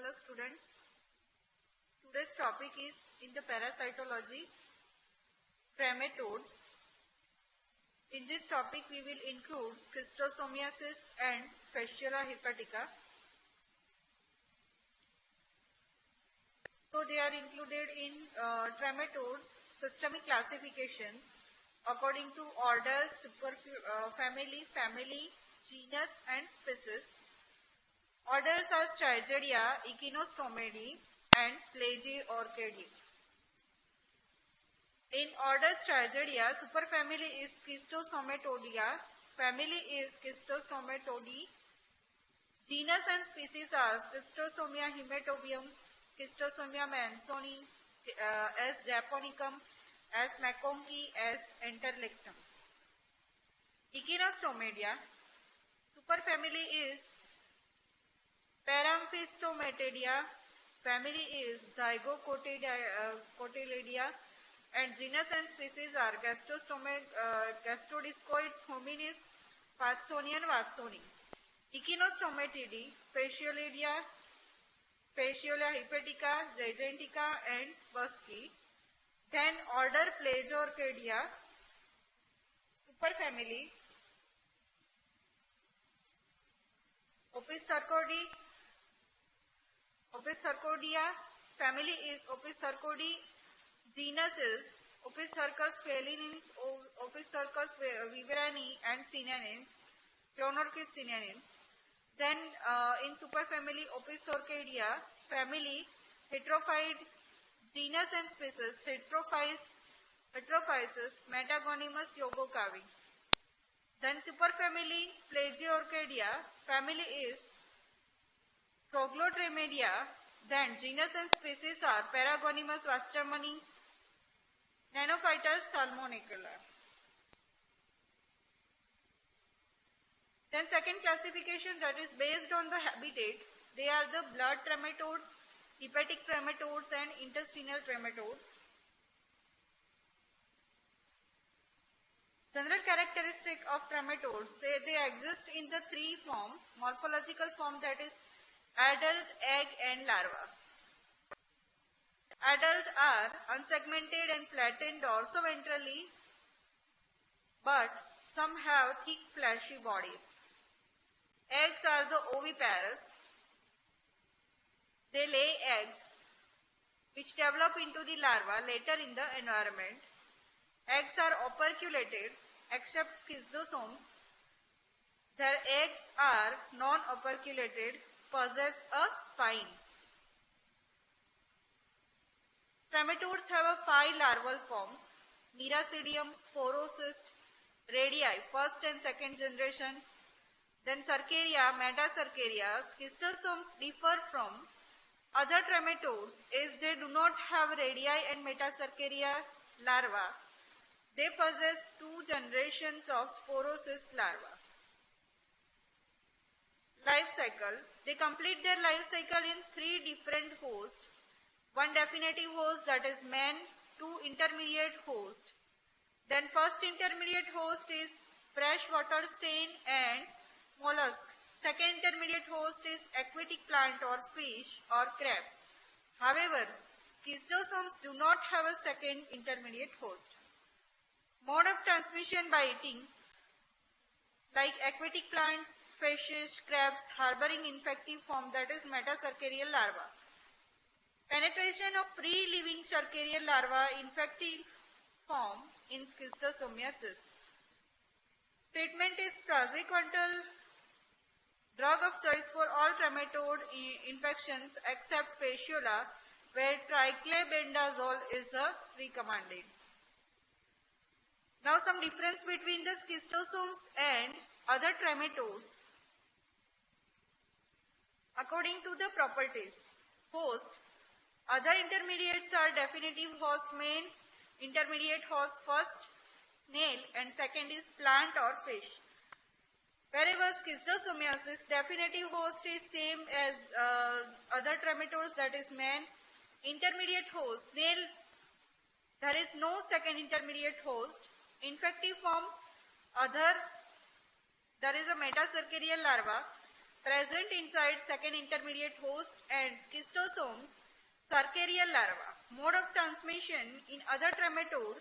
Hello students, today's topic is in the parasitology, trematodes. In this topic we will include schistosomiasis and Fasciola hepatica. So they are included in trematodes systemic classifications according to order, family, genus and species. Orders are Strigeria, Echinostomidae and Plagiaorchidae. In order Strigeria, superfamily is Schistosomatodia, family is Schistostomatidae. Genus and species are Schistosomia hematobium, Schistosomia mansoni, S. japonicum, S. macconki, S. interlectum. Echinostomidae, superfamily is Paramphistomatidae, family is Zygocotyledea, and genus and species are Gastrodiscoids hominis, Watsonian, Watsoni. Echinostomatidea, Fasciola hepatica, Gigantica and Busky. Then order Plagiaorchidae, superfamily Opisthurcoidea, family is Opisthurcoidae, genus is Opisthurcus felinens, Opisthurcus viverani and Cynanens, Pionorchis cynanens. Then in superfamily Opisthorchidea, family Heterophyte, genus and species Heterophysis, Metagonymous Yogocavi. Then superfamily Plagiaorchidae, family is Troglotremata. Then genus and species are Paragonymous Wastermani, Nanophytus salmonicula. Then second classification, that is based on the habitat. They are the blood trematodes, hepatic trematodes and intestinal trematodes. General characteristic of trematodes, they exist in the three form, morphological form, that is adult, egg and larva. Adult are unsegmented and flattened dorsoventrally, but some have thick fleshy bodies. Eggs are the oviparous. They lay eggs which develop into the larva later in the environment. Eggs are operculated except schistosomes. Their eggs are non-operculated, possess a spine. Trematodes have 5 larval forms: Miracidium, Sporocyst, radii, first and second generation. Then Cercaria, Metacercaria. Schistosomes differ from other trematodes as they do not have radii and Metacercaria larva. They possess 2 generations of Sporocyst larvae. Life cycle. They complete their life cycle in 3 different hosts. 1 definitive host, that is man, 2 intermediate host. Then first intermediate host is freshwater stain and mollusk. Second intermediate host is aquatic plant or fish or crab. However, schistosomes do not have a second intermediate host. Mode of transmission by eating, like aquatic plants, fishes, crabs harboring infective form, that is metacercarial larva. Penetration of free living cercarial larva infective form in schistosomiasis. Treatment is praziquantel, drug of choice for all trematode infections except Fasciola, where triclebendazole is recommended. Now some difference between the schistosomes and other trematodes. According to the properties, host, other intermediates are definitive host main, intermediate host first, snail, and second is plant or fish. Wherever schistosomiasis, definitive host is same as other trematodes, that is man. Intermediate host, snail, there is no second intermediate host. Infective form, other, there is a metacercarial larva. present inside second intermediate host and schistosomes, Cercarial larva. Mode of transmission in other tremators,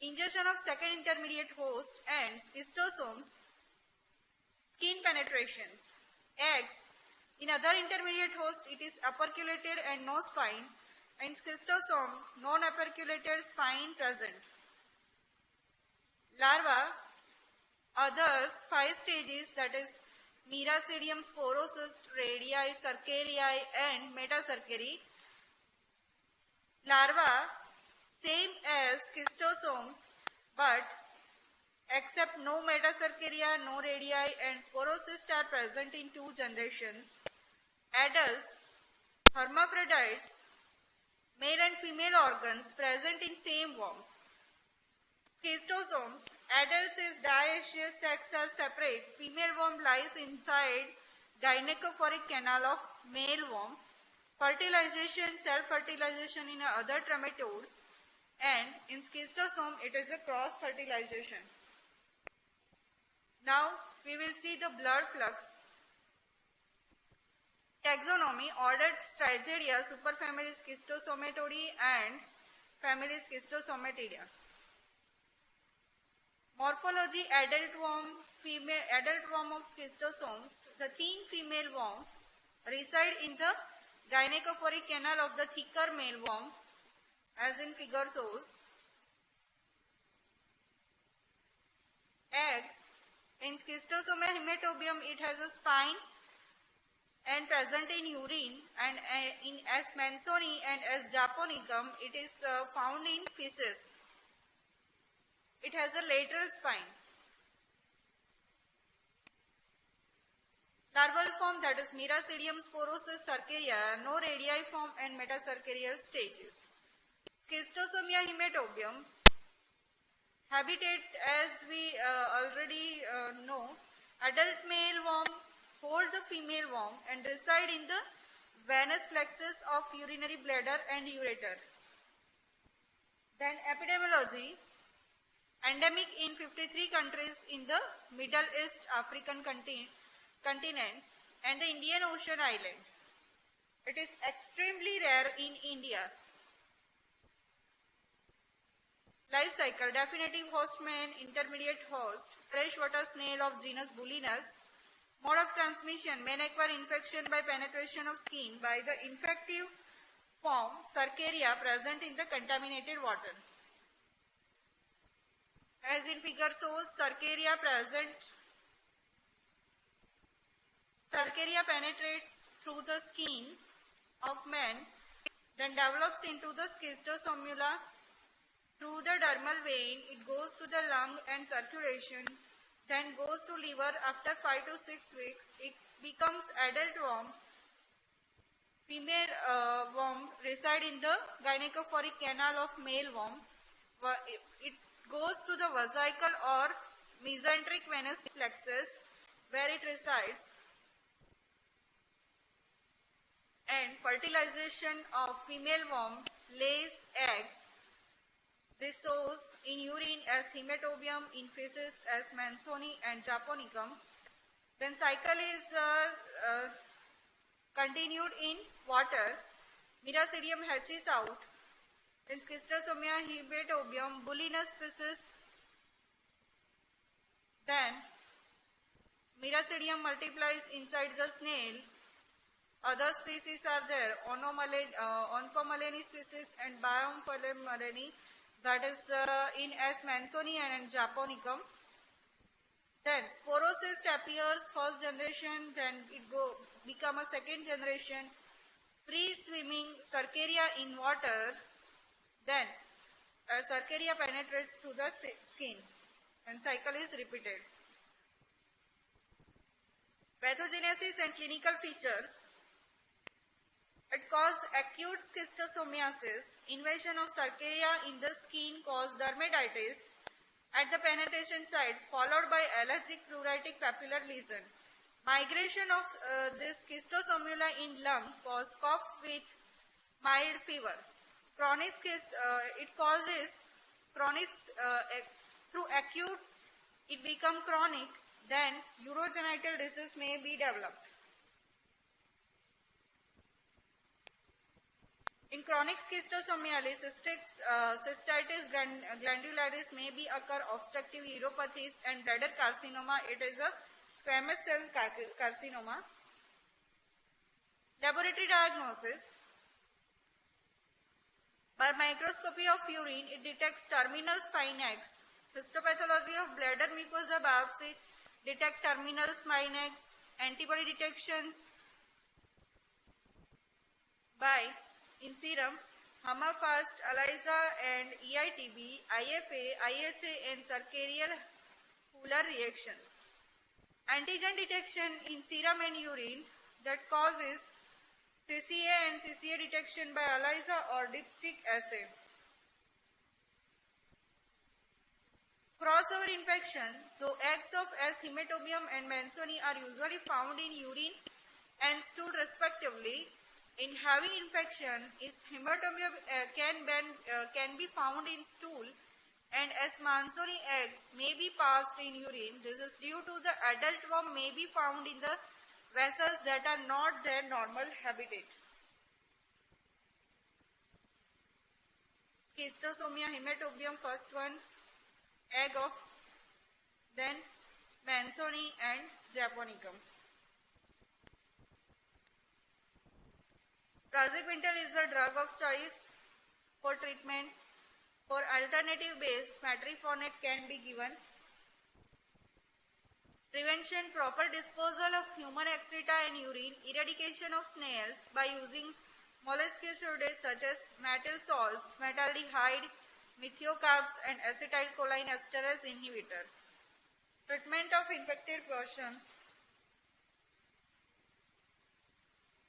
ingestion of second intermediate host and schistosomes, skin penetrations. Eggs. In other intermediate host, it is operculated and no spine. In schistosome, non-operculated spine present. Larva. Others, 5 stages, that is Miracidium, Sporocyst, Radii, Cercarii and Metacercary. Larva, same as schistosomes, but except no metacercaria, no radii and sporocysts are present in 2 generations. Adults, hermaphrodites, male and female organs present in same worms. Schistosomes, adults is dioecious, sex are separate. Female worm lies inside gynecophoric canal of male worm. Fertilization, self-fertilization in other tremators, and in schistosome it is a cross-fertilization. Now we will see the blood flux. Taxonomy, ordered Strigeria, superfamily Schistosomatidae and family Schistosomatidae. Morphology, adult worm of schistosomes. The thin female worm reside in the gynecophoric canal of the thicker male worm, as in figure shows. Eggs. In Schistosomia hematobium, it has a spine and present in urine, and in S. mansoni and S. japonicum, it is found in feces. It has a lateral spine. Larval form, that is Miracidium, Sporocyst, Cercaria, no radii form and metacercarial stages. Schistosomia hematobium, habitat as we already know, adult male worm hold the female worm and reside in the venous plexus of urinary bladder and ureter. Then epidemiology, endemic in 53 countries in the Middle East, African continents and the Indian Ocean island. It is extremely rare in India. Life cycle, definitive host man, intermediate host, freshwater snail of genus Bulinus. Mode of transmission, men acquire infection by penetration of skin by the infective form Cercaria present in the contaminated water. As in figure shows, Cercaria penetrates through the skin of man, then develops into the schistosomula. Through the dermal vein, it goes to the lung and circulation, then goes to liver. After 5 to 6 weeks, it becomes adult worm. Female worm reside in the gynecophoric canal of male worm. It goes to the vesicle or mesenteric venous plexus where it resides. And fertilization of female worm lays eggs. This shows in urine as hematobium, in feces as mansoni and japonicum. Then cycle is continued in water. Miracidium hatches out. In Schistosomia hematobium, Bulinus species. Then Miracidium multiplies inside the snail. Other species are there, Oncomaleni species and Biomphalemaleni, that is in S. mansoni and japonicum. Then sporocyst appears first generation, then it become a second generation. Free swimming Cercaria in water, then Cercaria penetrates through the skin and cycle is repeated. Pathogenesis and clinical features. It causes acute schistosomiasis. Invasion of Cercaria in the skin causes dermatitis at the penetration sites, followed by allergic pruritic papular lesion. Migration of this schistosomula in lung causes cough with mild fever. Chronic it causes chronic through acute. It become chronic then urogenital disease may be developed. In chronic schistosomiasis, cystitis glandularis may be occur obstructive uropathies and bladder carcinoma. It is a squamous cell carcinoma. Laboratory diagnosis. By microscopy of urine, it detects terminal spinax. Histopathology of bladder mucosa biopsy detect terminal spinax. Antibody detections by in serum, Hammerfast, ELISA and EITB, IFA, IHA and Sarkarial Huller reactions. Antigen detection in serum and urine that causes CCA and CCA detection by ELISA or dipstick assay. Crossover infection, though eggs of S. hematobium and Manzoni are usually found in urine and stool respectively, in having infection, its hematobium can be found in stool and as Manzoni egg may be passed in urine. This is due to the adult worm may be found in the vessels that are not their normal habitat. Schistosomia hematobium, first one, egg of, then Manzoni and Japonicum. Praziquintal is the drug of choice for treatment. For alternative base, metryphonet can be given. Prevention, proper disposal of human excreta and urine, eradication of snails by using molluscicides such as methyl salts, metaldehyde, methiocarbs and acetylcholine esterase inhibitor. Treatment of infected portions.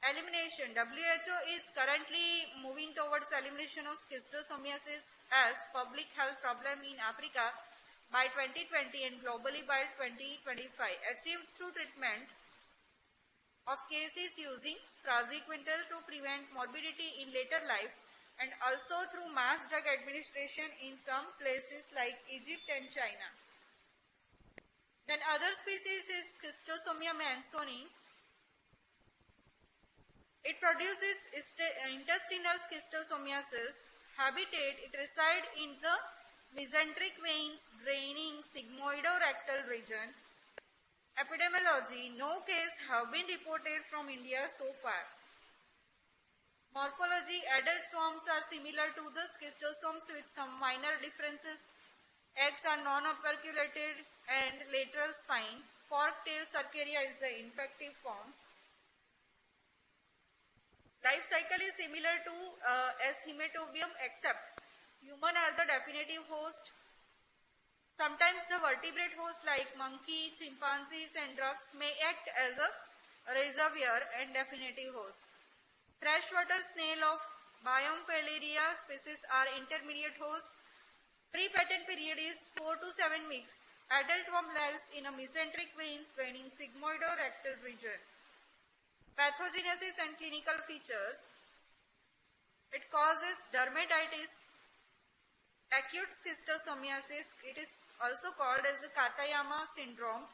Elimination. WHO is currently moving towards elimination of schistosomiasis as public health problem in Africa by 2020 and globally by 2025, achieved through treatment of cases using praziquintal to prevent morbidity in later life and also through mass drug administration in some places like Egypt and China. Then other species is Schistosomia manzoni. It produces intestinal schistosomiasis. Habitat, it resides in the mesenteric veins draining sigmoidorectal region. Epidemiology, no case have been reported from India so far. Morphology, adult swarms are similar to the schistosomes with some minor differences. Eggs are non-operculated and lateral spine. Fork-tailed Sarkaria is the infective form. Life cycle is similar to S. hematobium except human are the definitive host. Sometimes the vertebrate host like monkey, chimpanzees and ducks may act as a reservoir and definitive host. Freshwater snail of Biompalaria species are intermediate host. Pre-patent period is 4 to 7 weeks. Adult worm lives in a mesenteric veins draining sigmoidorectal region. Pathogenesis and clinical features. It causes dermatitis, acute schistosomiasis. It is also called as the Katayama syndrome.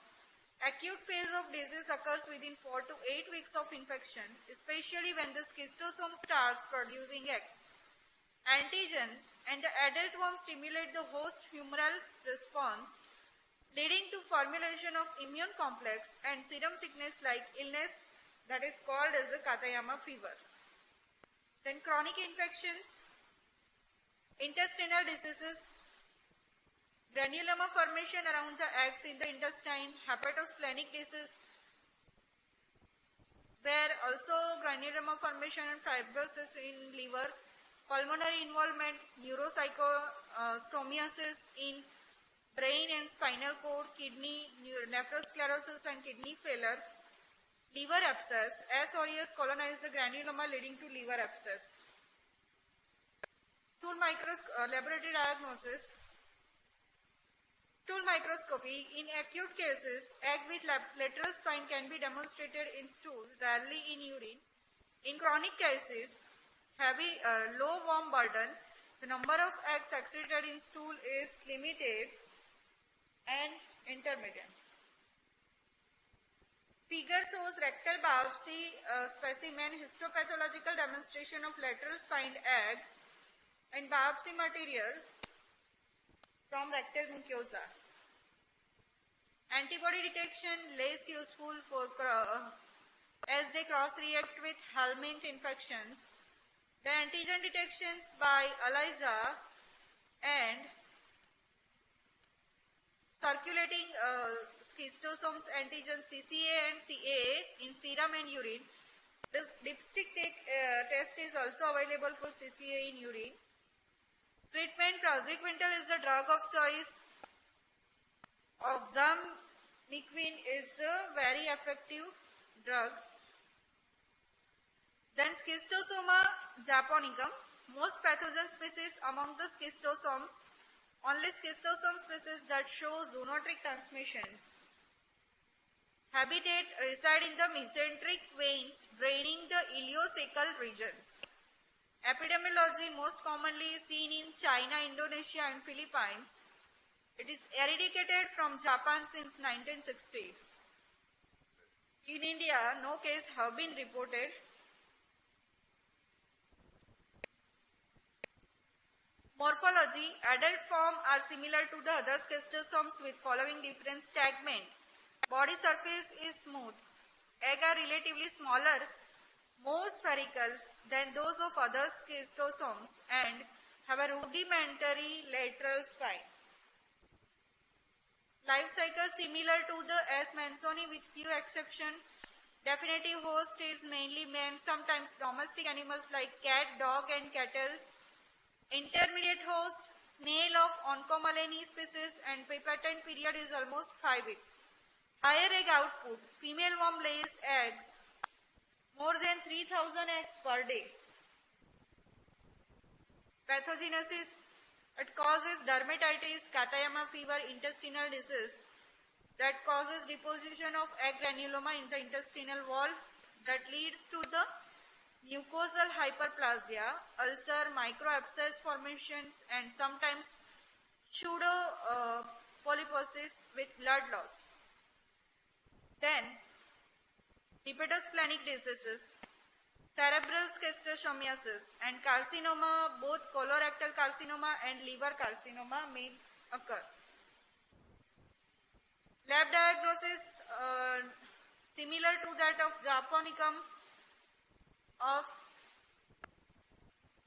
Acute phase of disease occurs within 4 to 8 weeks of infection, especially when the schistosome starts producing eggs. Antigens and the adult worm stimulate the host humoral response, leading to formulation of immune complex and serum sickness like illness that is called as the Katayama fever. Then chronic infections, intestinal diseases, granuloma formation around the eggs in the intestine, hepatosplenic disease, where also granuloma formation and fibrosis in liver, pulmonary involvement, neuropsychostomiasis in brain and spinal cord, kidney, nephrosclerosis and kidney failure, liver abscess. S. aureus colonized the granuloma leading to liver abscess. Stool laboratory diagnosis. Stool microscopy. In acute cases, egg with lateral spine can be demonstrated in stool, rarely in urine. In chronic cases, low worm burden, the number of eggs excreted in stool is limited and intermittent. Figure shows rectal biopsy specimen histopathological demonstration of lateral spined egg and biopsy material from rectal mucosa. Antibody detection less useful for as they cross-react with helminth infections. The antigen detections by ELISA and circulating schistosomes antigen CCA and CA in serum and urine. The dipstick test is also available for CCA in urine. Treatment: praziquantel is the drug of choice. Oxazomycin is the very effective drug. Then Schistosoma japonicum, most pathogen species among the schistosomes. Only schistosome species that show zoonotic transmissions. Habitat: reside in the mesenteric veins draining the ileocecal regions. Epidemiology: most commonly seen in China, Indonesia and Philippines. It is eradicated from Japan since 1960. In India, no case have been reported. Morphology: adult form are similar to the other schistosomes with following difference: tegment. Body surface is smooth. Egg are relatively smaller, more spherical than those of other schistosomes and have a rudimentary lateral spine. Life cycle similar to the S. mansoni with few exceptions. Definitive host is mainly men, sometimes domestic animals like cat, dog and cattle. Intermediate host, snail of Oncomaleni species, and prepatent period is almost 5 weeks. Higher egg output, female worm lays eggs more than 3000 eggs per day. Pathogenesis: it causes dermatitis, Katayama fever, intestinal disease that causes deposition of egg granuloma in the intestinal wall that leads to the mucosal hyperplasia, ulcer, microabscess formations and sometimes pseudo polyposis with blood loss. Then hepatosplenic diseases, cerebral schistosomiasis and carcinoma, both colorectal carcinoma and liver carcinoma may occur. Lab diagnosis similar to that of japonicum of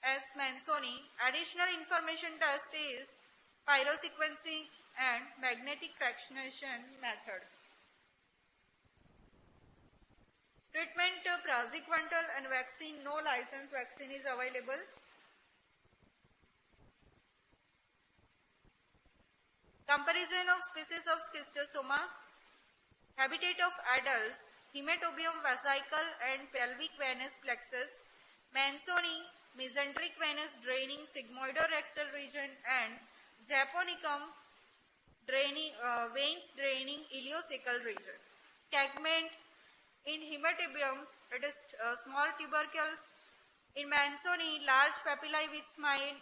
S. mansoni. Additional information test is pyrosequencing and magnetic fractionation method. Treatment: praziquantel and vaccine. No licensed vaccine is available. Comparison of species of schistosoma. Habitat of adults: hematobium vesicle and pelvic venous plexus. Mansoni, mesenteric venous draining sigmoidorectal region, and japonicum veins draining ileocecal region. Tegment: in hematobium, it is small tubercle. In mansoni, large papillae with smile,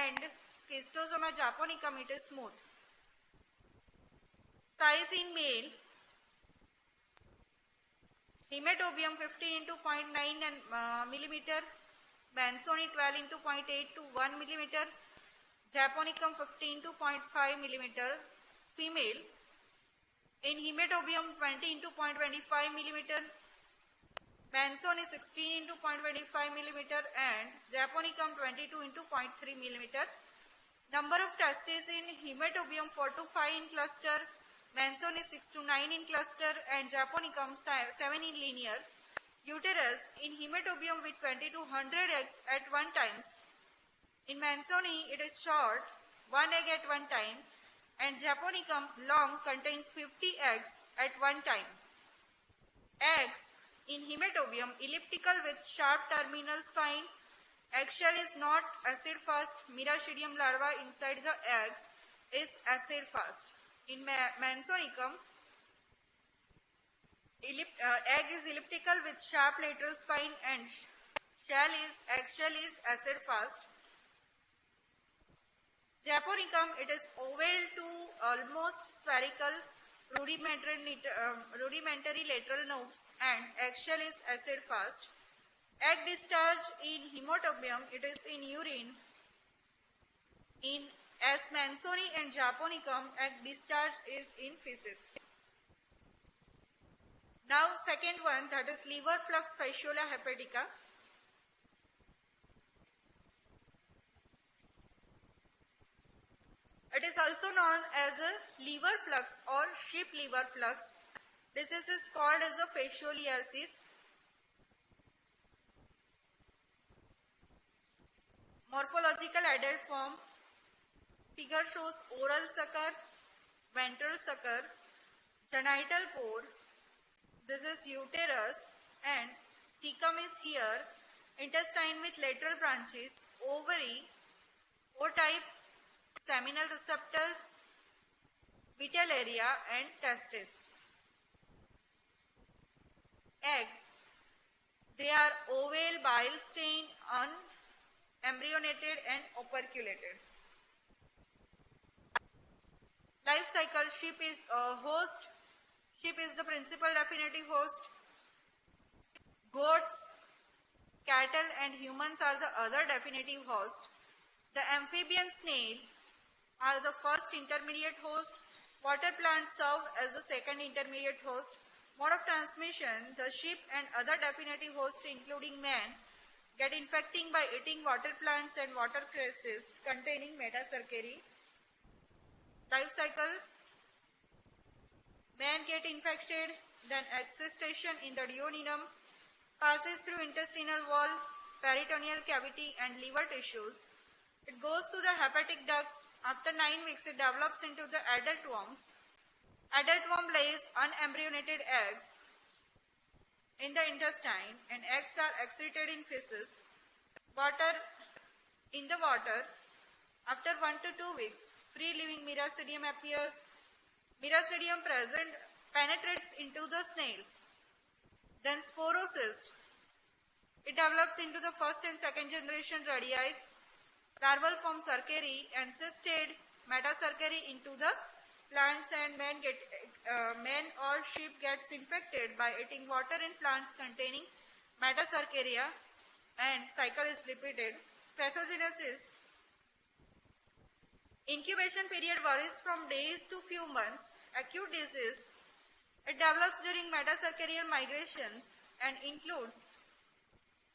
and schistosoma japonicum, it is smooth. Size in male: hematobium 15 into 0.9 millimeter, mansoni 12 into 0.8 to 1 millimeter, japonicum 15 to 0.5 millimeter. Female: in hematobium 20 into 0.25 millimeter, mansoni 16 into 0.25 millimeter and japonicum 22 into 0.3 millimeter. Number of testes in hematobium 4 to 5 in cluster, mansoni 6 to 9 in cluster and japonicum 7 in linear. Uterus: in hematobium with 20 to 100 eggs at one time. In mansoni, it is short, 1 egg at one time, and japonicum long, contains 50 eggs at one time. Eggs: in hematobium, elliptical with sharp terminal spine. Eggshell is not acid fast. Miracidium larva inside the egg is acid fast. In mansonicum, egg is elliptical with sharp lateral spine and eggshell is acid fast. Japonicum, it is oval to almost spherical rudimentary lateral nerves, and eggshell is acid fast. Egg discharge in Hematobium, it is in urine. In as Mansoni and Japonicum, egg discharge is in feces. Now second one, that is liver flux fasciola hepatica. It is also known as a liver flux or sheep liver flux. This is called as a fascioliasis. Morphological adult form. Figure shows oral sucker, ventral sucker, genital pore. This is uterus and cecum is here. Intestine with lateral branches, ovary, O-type, seminal receptor, vitellaria and testis. Egg. They are oval, bile stained, unembryonated and operculated. Life cycle. Sheep is a host. Sheep is the principal definitive host. Goats, cattle and humans are the other definitive host. The amphibian snail are the first intermediate host. Water plants serve as the second intermediate host. Mode of transmission. The sheep and other definitive hosts including man get infecting by eating water plants and water cresses containing metacercary. Life cycle. Man get infected, then excitation in the duodenum, passes through intestinal wall, peritoneal cavity and liver tissues. It goes through the hepatic ducts. After 9 weeks, it develops into the adult worms. Adult worm lays unembryonated eggs in the intestine and eggs are excreted in feces. In the water, after 1 to 2 weeks, free living miracidium appears. Miracidium penetrates into the snails. Then sporocyst. It develops into the first and second generation radii. Larval form cercary and cysted metacercary into the plants, and man or sheep gets infected by eating water in plants containing metacercaria and cycle is repeated. Pathogenesis. Incubation period varies from days to few months. Acute disease. It develops during metacercarial migrations and includes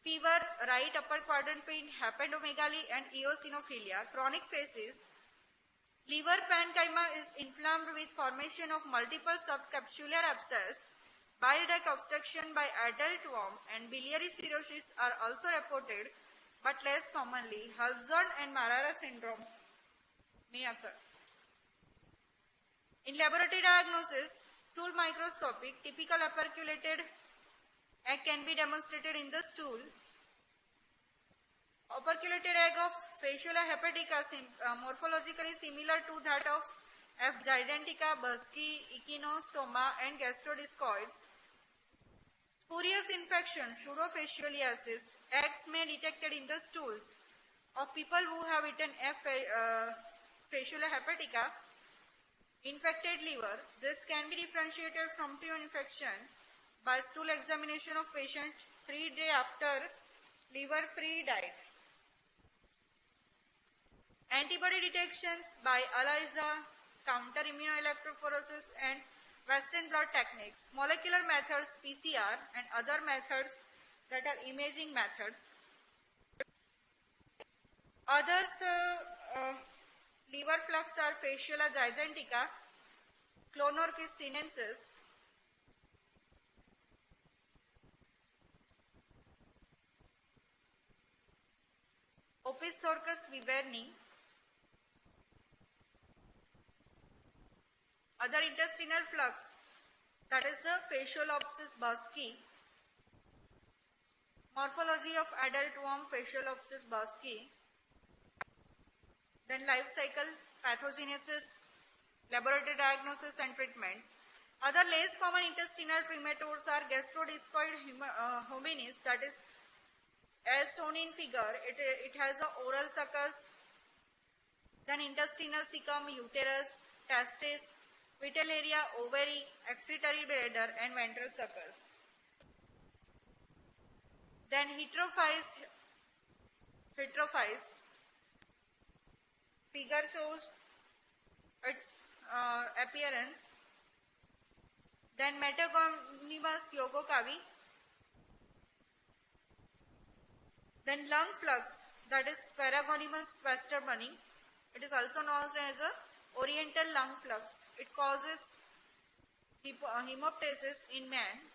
fever, right upper quadrant pain, hepatomegaly and eosinophilia. Chronic phases. Liver parenchyma is inflamed with formation of multiple subcapsular abscess. Bile duct obstruction by adult worm and biliary cirrhosis are also reported, but less commonly. Hubson and Marara syndrome may occur. In laboratory diagnosis, stool microscopic, typical operculated egg can be demonstrated in the stool. Operculated egg of Fasciola hepatica morphologically similar to that of F. gigantica, Bursky, echinostoma and gastrodiscoids. Spurious infection, pseudofascioliasis. Eggs may be detected in the stools of people who have eaten F. Fasciola hepatica. Infected liver. This can be differentiated from T infection by stool examination of patient 3 days after liver-free diet. Antibody detections by ELISA, counter immunoelectrophoresis and Western blot techniques. Molecular methods, PCR and other methods that are imaging methods. Others liver flux are Fasciola gigantica, Clonorchis sinensis, Opisthorchus viverni. Other intestinal flux, that is the Fasciolopsis bursky. Morphology of adult worm Fasciolopsis bursky. Then life cycle, pathogenesis, laboratory diagnosis and treatments. Other less common intestinal tremators are gastrodiscoid hominis, that is as shown in figure. It has a oral suckers, then intestinal cecum, uterus, testis, vital area, ovary, excretory bladder and ventral suckers. Then heterophyes. Figure shows its appearance. Then metagonymous yogokavi. Then lung flux, that is paragonymous Westermanni. It is also known as a oriental lung flux. It causes hemoptysis in man.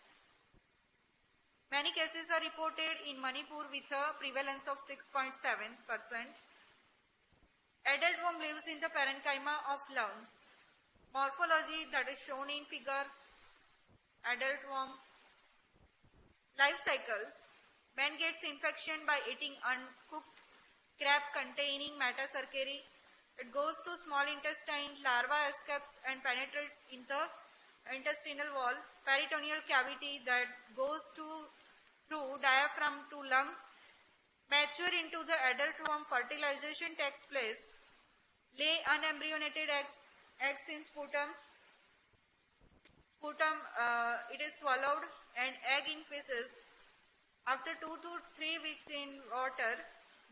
Many cases are reported in Manipur with a prevalence of 6.7%. Adult worm lives in the parenchyma of lungs. Morphology, that is shown in figure. Adult worm. Life cycles. Man gets infection by eating uncooked crab containing metacercary. It goes to small intestine, larva escapes and penetrates in the intestinal wall, peritoneal cavity that goes through diaphragm to lung. Mature into the adult worm, fertilization takes place. Lay unembryonated eggs in sputums. It is swallowed and egg in feces. After 2 to 3 weeks in water,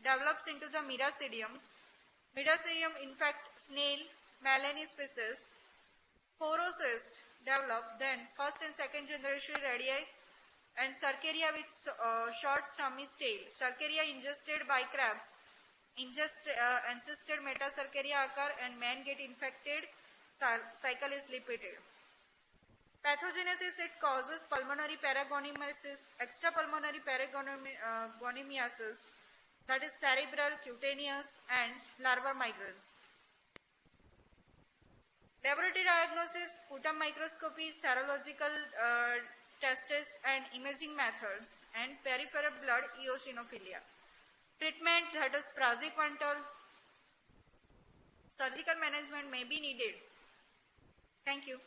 develops into the miracidium. Miracidium infect snail, Malani species. Sporocyst develop, then first and second generation radii and Cercaria with short stomach tail. Cercaria ingested by crabs. Ancestor metacercaria occur and man get infected. Cycle is repeated. Pathogenesis, it causes pulmonary paragonimosis, extrapulmonary paragonimiasis, that is cerebral, cutaneous and larval migrants. Laboratory diagnosis, sputum microscopy, serological tests and imaging methods, and peripheral blood eosinophilia. Treatment, that is praziquantel. Surgical management may be needed. Thank you.